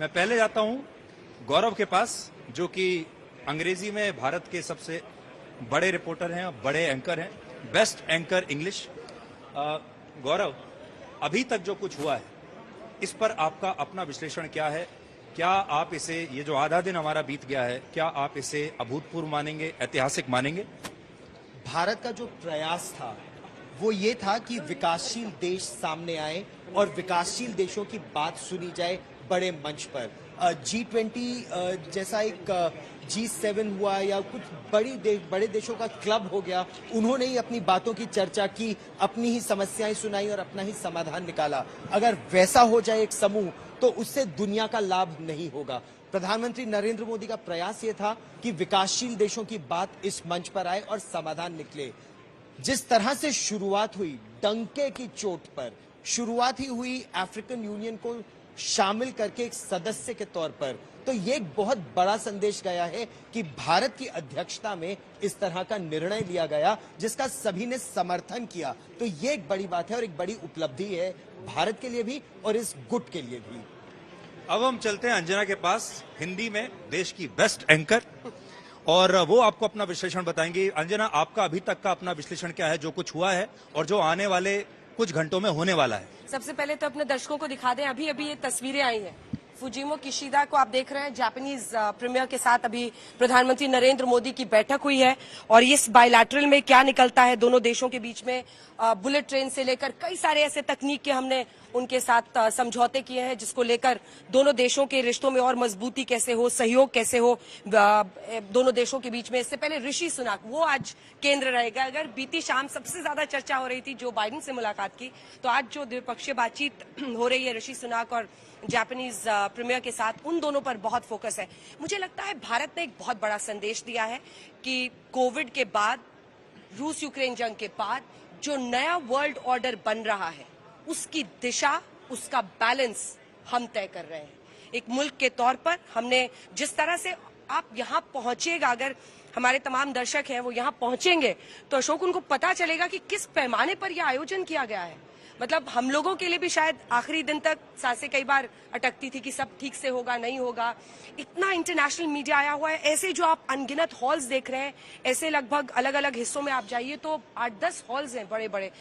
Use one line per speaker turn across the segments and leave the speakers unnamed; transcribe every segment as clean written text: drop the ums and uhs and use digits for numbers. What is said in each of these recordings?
मैं पहले जाता हूं गौरव के पास, जो कि अंग्रेजी में भारत के सबसे बड़े रिपोर्टर हैं, बड़े एंकर हैं, बेस्ट एंकर इंग्लिश। गौरव, अभी तक जो कुछ हुआ है इस पर आपका अपना विश्लेषण क्या है? क्या आप इसे, ये जो आधा दिन हमारा बीत गया है, क्या आप इसे अभूतपूर्व मानेंगे, ऐतिहासिक मानेंगे?
भारत का जो प्रयास था वो ये था कि विकासशील देश सामने आए और विकासशील देशों की बात सुनी जाए बड़े मंच पर। G20 जैसा एक G7 हुआ या कुछ बड़े देशों का क्लब हो गया, उन्होंने ही अपनी बातों की चर्चा की, अपनी ही समस्याएं सुनाई और अपना ही समाधान निकाला। अगर वैसा हो जाए एक समूह तो उससे दुनिया का लाभ नहीं होगा। प्रधानमंत्री नरेंद्र मोदी का प्रयास ये था कि विकासशील देशों की बात इस मंच पर आए और समाधान निकले। जिस तरह से शुरुआत हुई, डंके की चोट पर शुरुआत ही हुई अफ्रीकन यूनियन को शामिल करके एक सदस्य के तौर पर, तो ये एक बहुत बड़ा संदेश गया है कि भारत की अध्यक्षता में इस तरह का निर्णय लिया गया जिसका सभी ने समर्थन किया। तो ये एक बड़ी बात है और एक बड़ी उपलब्धि है भारत के लिए भी और इस गुट के लिए भी।
अब हम चलते हैं अंजना के पास, हिंदी में देश की बेस्ट एंकर, और वो आपको अपना विश्लेषण बताएंगी। अंजना, आपका अभी तक का अपना विश्लेषण क्या है, जो कुछ हुआ है और जो आने वाले कुछ घंटों में होने वाला है?
सबसे पहले तो अपने दर्शकों को दिखा दें, अभी अभी ये तस्वीरें आई हैं। फुजिमो किशिदा को आप देख रहे हैं, जापानीज प्रीमियर के साथ अभी प्रधानमंत्री नरेंद्र मोदी की बैठक हुई है और इस बायलैटरल में क्या निकलता है दोनों देशों के बीच में, बुलेट ट्रेन से लेकर कई सारे ऐसे तकनीक के हमने उनके साथ समझौते किए हैं जिसको लेकर दोनों देशों के रिश्तों में और मजबूती कैसे हो, सहयोग कैसे हो दोनों देशों के बीच में। इससे पहले ऋषि सुनाक, वो आज केंद्र रहेगा। अगर बीती शाम सबसे ज्यादा चर्चा हो रही थी जो बाइडेन से मुलाकात की, तो आज जो द्विपक्षीय बातचीत हो रही है ऋषि सुनाक और जापानीज प्रीमियर के साथ, उन दोनों पर बहुत फोकस है। मुझे लगता है भारत ने एक बहुत बड़ा संदेश दिया है कि कोविड के बाद, रूस यूक्रेन जंग के बाद जो नया वर्ल्ड ऑर्डर बन रहा है उसकी दिशा, उसका बैलेंस हम तय कर रहे हैं। एक मुल्क के तौर पर हमने जिस तरह से, आप यहाँ पहुंचेगा, अगर हमारे तमाम दर्शक हैं वो यहाँ पहुंचेंगे तो अशोक, उनको पता चलेगा कि किस पैमाने पर यह आयोजन किया गया है। मतलब हम लोगों के लिए भी शायद आखिरी दिन तक सांसें कई बार अटकती थी कि सब ठीक से होगा नहीं होगा। इतना इंटरनेशनल मीडिया आया हुआ है, ऐसे जो आप अनगिनत हॉल्स देख रहे हैं, ऐसे लगभग अलग अलग हिस्सों में आप जाइए तो 8-10 हॉल्स हैं बड़े बड़े।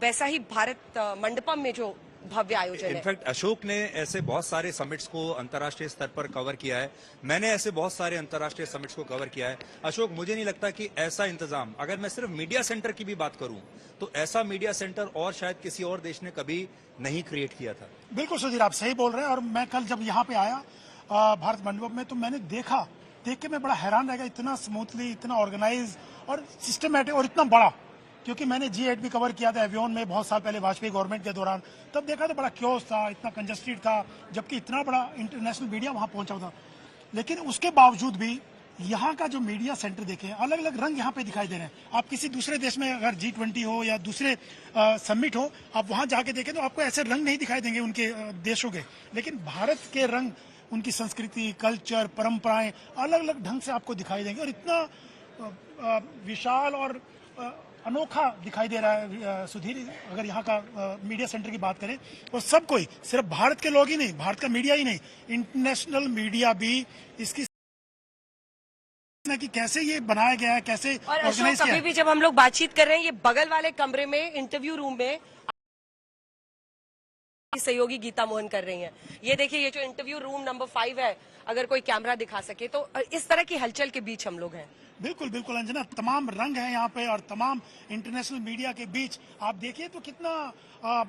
वैसा ही भारत मंडपम में जो भव्य आयोजन है।
इनफैक्ट अशोक ने ऐसे बहुत सारे समिट्स को अंतर्राष्ट्रीय स्तर पर कवर किया है, मैंने ऐसे बहुत सारे अंतर्राष्ट्रीय समिट्स को कवर किया है। अशोक, मुझे नहीं लगता कि ऐसा इंतजाम, अगर मैं सिर्फ मीडिया सेंटर की भी बात करूं तो ऐसा मीडिया सेंटर और शायद किसी और देश ने कभी नहीं क्रिएट किया था।
बिल्कुल सुधीर, आप सही बोल रहे हैं। और मैं कल जब यहाँ पे आया भारत मंडपम में, तो मैंने देख के मैं बड़ा हैरान रह गया। इतना स्मूथली, इतना ऑर्गेनाइज और सिस्टमेटिक और इतना बड़ा, क्योंकि मैंने G8 भी कवर किया था एवियन में बहुत साल पहले वाजपेयी गवर्नमेंट के दौरान, तब देखा तो बड़ा क्योस था, इतना कंजस्टेड था, जबकि इतना बड़ा इंटरनेशनल मीडिया वहां पहुंचा था। लेकिन उसके बावजूद भी यहाँ का जो मीडिया सेंटर देखें, अलग अलग रंग यहाँ पे दिखाई दे रहे हैं। आप किसी दूसरे देश में अगर G20 हो या दूसरे समिट हो, आप वहां जाके देखें तो आपको ऐसे रंग नहीं दिखाई देंगे उनके देशों के, लेकिन भारत के रंग, उनकी संस्कृति, कल्चर, परंपराएं अलग अलग ढंग से आपको दिखाई देंगे और इतना विशाल और अनोखा दिखाई दे रहा है सुधीर। अगर यहाँ का मीडिया सेंटर की बात करें, और सब कोई, सिर्फ भारत के लोग ही नहीं, भारत का मीडिया ही नहीं, इंटरनेशनल मीडिया भी इसकी कि कैसे ये बनाया गया है, कैसे ऑर्गेनाइज किया है।
कभी भी जब हम लोग बातचीत कर रहे हैं, ये बगल वाले कमरे में इंटरव्यू रूम में सहयोगी गीता मोहन कर रही हैं। ये देखिए, ये जो इंटरव्यू रूम नंबर 5 है, अगर कोई कैमरा दिखा सके तो इस तरह की हलचल के बीच हम लोग हैं।
बिल्कुल बिल्कुल अंजना, तमाम रंग हैं यहाँ पे और तमाम इंटरनेशनल मीडिया के बीच आप देखिए तो कितना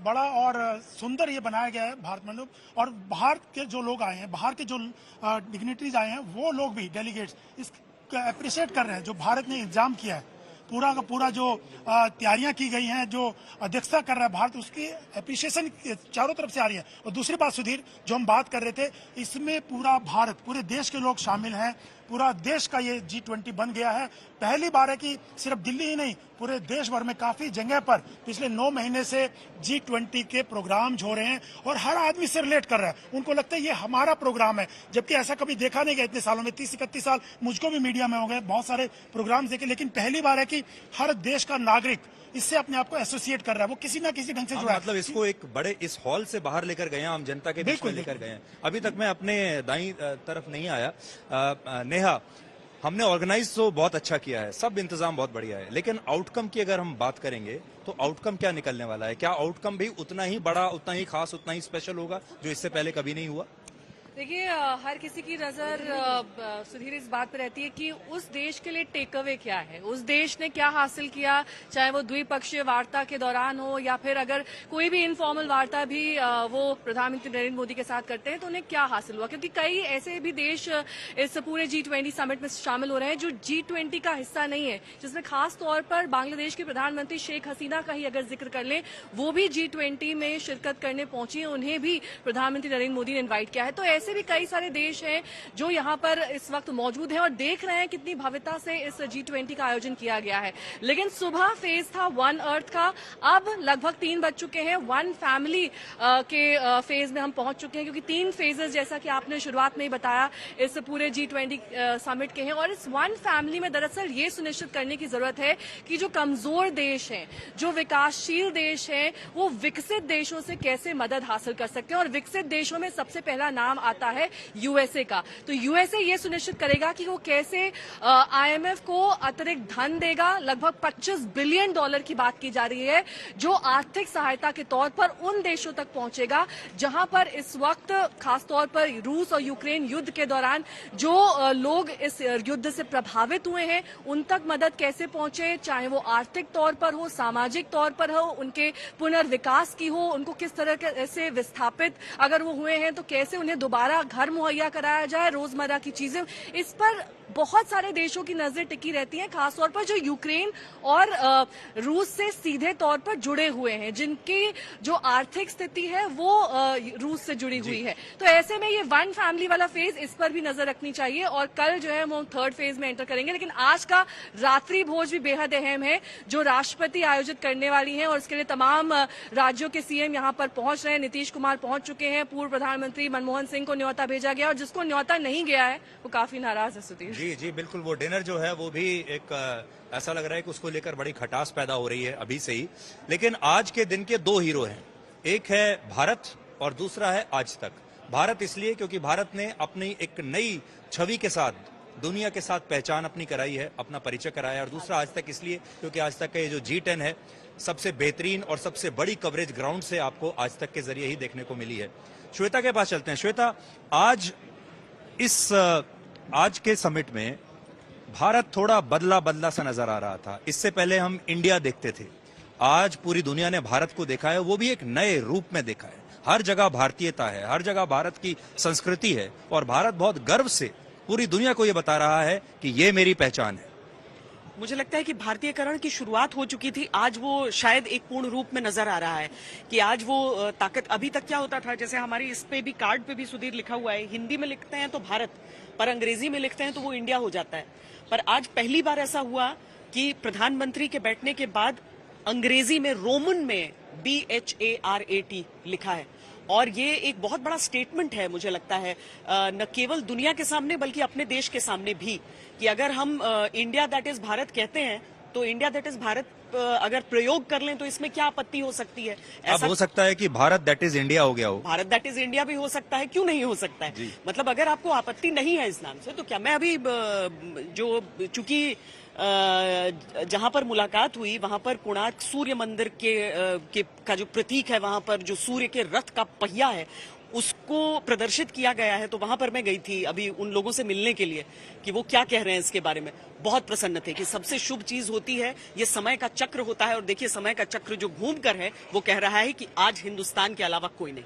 बड़ा और सुंदर ये बनाया गया है भारत मंडप। और बाहर के जो लोग आए हैं, बाहर के जो डिग्निटरीज आए हैं, वो लोग भी, डेलीगेट्स, इसको अप्रिशिएट कर रहे हैं जो भारत ने इंतजाम किया है। पूरा का पूरा जो तैयारियां की गई हैं, जो अध्यक्षता कर रहा है भारत, उसकी अप्रिशिएशन चारों तरफ से आ रही है। और दूसरी बात सुधीर, जो हम बात कर रहे थे, इसमें पूरा भारत, पूरे देश के लोग शामिल हैं, पूरा देश का ये G20 बन गया है। पहली बार है कि सिर्फ दिल्ली ही नहीं, पूरे देश भर में काफी जगह पर पिछले 9 महीने से G20 के प्रोग्राम्स हो रहे हैं और हर आदमी से रिलेट कर रहा है। उनको लगता है ये हमारा प्रोग्राम है, जबकि ऐसा कभी देखा नहीं गया इतने सालों में। 30-31 साल मुझको भी मीडिया में हो गए, बहुत सारे प्रोग्राम्स देखे, लेकिन पहली बार है कि कि हर देश का नागरिक इससे अपने आप को एसोसिएट कर रहा है, वो किसी ना किसी ढंग से जुड़ा है।
मतलब इसको एक बड़े इस हॉल से बाहर लेकर गए हैं, आम जनता के बीच में
बिल्कुल,
लेकर गए हैं। अभी तक मैं अपने दाईं तरफ नहीं आया। नेहा, हमने ऑर्गेनाइज तो बहुत अच्छा किया है, सब इंतजाम बहुत बढ़िया है, लेकिन आउटकम की अगर हम बात करेंगे तो आउटकम क्या निकलने वाला है? क्या आउटकम भी उतना ही बड़ा, उतना ही खास, उतना ही स्पेशल होगा जो इससे पहले कभी नहीं हुआ?
देखिए, हर किसी की नजर सुधीर इस बात पर रहती है कि उस देश के लिए टेक अवे क्या है, उस देश ने क्या हासिल किया, चाहे वो द्विपक्षीय वार्ता के दौरान हो या फिर अगर कोई भी इनफॉर्मल वार्ता भी वो प्रधानमंत्री नरेंद्र मोदी के साथ करते हैं तो उन्हें क्या हासिल हुआ। क्योंकि कई ऐसे भी देश इस पूरे G20 समिट में शामिल हो रहे हैं जो G20 का हिस्सा नहीं है, जिसमें खास तौर पर बांग्लादेश की प्रधानमंत्री शेख हसीना का ही अगर जिक्र कर लें, वो भी G20 में शिरकत करने पहुंची है, उन्हें भी प्रधानमंत्री नरेंद्र मोदी ने इन्वाइट किया है। तो ऐसे भी कई सारे देश हैं जो यहाँ पर इस वक्त मौजूद हैं और देख रहे हैं कितनी भव्यता से इस G20 का आयोजन किया गया है। लेकिन सुबह फेज था वन अर्थ का, अब लगभग 3 बज चुके हैं, वन फैमिली के फेज में हम पहुंच चुके हैं, क्योंकि 3 फेजेस जैसा कि आपने शुरुआत में ही बताया इस पूरे G20 समिट के हैं। और इस वन फैमिली में दरअसल ये सुनिश्चित करने की जरूरत है कि जो कमजोर देश हैं, जो विकासशील देश हैं, वो विकसित देशों से कैसे मदद हासिल कर सकते हैं। और विकसित देशों में सबसे पहला नाम आता है यूएसए का। तो यूएसए ये सुनिश्चित करेगा कि वो कैसे आईएमएफ को अतिरिक्त धन देगा। लगभग $25 बिलियन की बात की जा रही है, जो आर्थिक सहायता के तौर पर उन देशों तक पहुंचेगा जहां पर इस वक्त खासतौर पर रूस और यूक्रेन युद्ध के दौरान जो लोग इस युद्ध से प्रभावित हुए हैं उन तक मदद कैसे पहुंचे, चाहे वो आर्थिक तौर पर हो, सामाजिक तौर पर हो, उनके पुनर्विकास की हो, उनको किस तरह से विस्थापित अगर वो हुए हैं तो कैसे उन्हें दोबारा घर मुहैया कराया जाए, रोजमर्रा की चीजें, इस पर बहुत सारे देशों की नजर टिकी रहती है, खासतौर पर जो यूक्रेन और रूस से सीधे तौर पर जुड़े हुए हैं, जिनकी जो आर्थिक स्थिति है वो रूस से जुड़ी हुई है। तो ऐसे में ये वन फैमिली वाला फेज, इस पर भी नजर रखनी चाहिए। और कल जो है वो 3rd फेज में एंटर करेंगे। लेकिन आज का रात्रि भोज भी बेहद अहम है, जो राष्ट्रपति आयोजित करने वाली है, और इसके लिए तमाम राज्यों के सीएम यहाँ पर पहुंच रहे हैं। नीतीश कुमार पहुंच चुके हैं, पूर्व प्रधानमंत्री मनमोहन सिंह को न्योता भेजा गया, और जिसको न्योता नहीं गया है वो काफी नाराज है। सुधीर
जी जी बिल्कुल, वो डिनर जो है वो भी एक ऐसा लग रहा है कि उसको लेकर बड़ी खटास पैदा हो रही है अभी से ही। लेकिन आज के दिन के 2 हीरो हैं, एक है भारत और दूसरा है आज तक। भारत इसलिए क्योंकि भारत ने अपनी एक नई छवि के साथ दुनिया के साथ पहचान अपनी कराई है, अपना परिचय कराया। और दूसरा आज तक इसलिए क्योंकि आज तक का ये जो G10 है, सबसे बेहतरीन और सबसे बड़ी कवरेज ग्राउंड से आपको आज तक के जरिए ही देखने को मिली है। श्वेता के पास चलते हैं। श्वेता, आज के समिट में भारत थोड़ा बदला बदला सा नजर आ रहा था। इससे पहले हम इंडिया देखते थे, आज पूरी दुनिया ने भारत को देखा है, वो भी एक नए रूप में देखा है। हर जगह भारतीयता है, हर जगह भारत की संस्कृति है, और भारत बहुत गर्व से पूरी दुनिया को ये बता रहा है कि ये मेरी पहचान है।
मुझे लगता है कि भारतीयकरण की शुरुआत हो चुकी थी, आज वो शायद एक पूर्ण रूप में नजर आ रहा है कि आज वो ताकत। अभी तक क्या होता था, जैसे हमारी इस पे भी कार्ड पे भी सुधीर लिखा हुआ है, हिंदी में लिखते हैं तो भारत, पर अंग्रेजी में लिखते हैं तो वो इंडिया हो जाता है। पर आज पहली बार ऐसा हुआ कि प्रधानमंत्री के बैठने के बाद अंग्रेजी में रोमन में BHARAT लिखा है, और ये एक बहुत बड़ा स्टेटमेंट है मुझे लगता है, न केवल दुनिया के सामने बल्कि अपने देश के सामने भी, कि अगर हम इंडिया दैट इज भारत कहते हैं तो इंडिया दैट इज भारत अगर प्रयोग कर लें तो इसमें क्या आपत्ति हो सकती है।
ऐसा हो सकता है कि भारत दैट इज इंडिया हो गया हो,
भारत दैट इज इंडिया भी हो सकता है, क्यों नहीं हो सकता है। मतलब अगर आपको आपत्ति नहीं है इस नाम से तो क्या। मैं अभी जो चूंकि जहां पर मुलाकात हुई वहां पर कोणार्क सूर्य मंदिर के का जो प्रतीक है, वहां पर जो सूर्य के रथ का पहिया है उसको प्रदर्शित किया गया है, तो वहां पर मैं गई थी अभी उन लोगों से मिलने के लिए कि वो क्या कह रहे हैं इसके बारे में। बहुत प्रसन्न थे कि सबसे शुभ चीज होती है ये समय का चक्र होता है, और देखिए समय का चक्र जो घूम कर है वो कह रहा है कि आज हिंदुस्तान के अलावा कोई नहीं।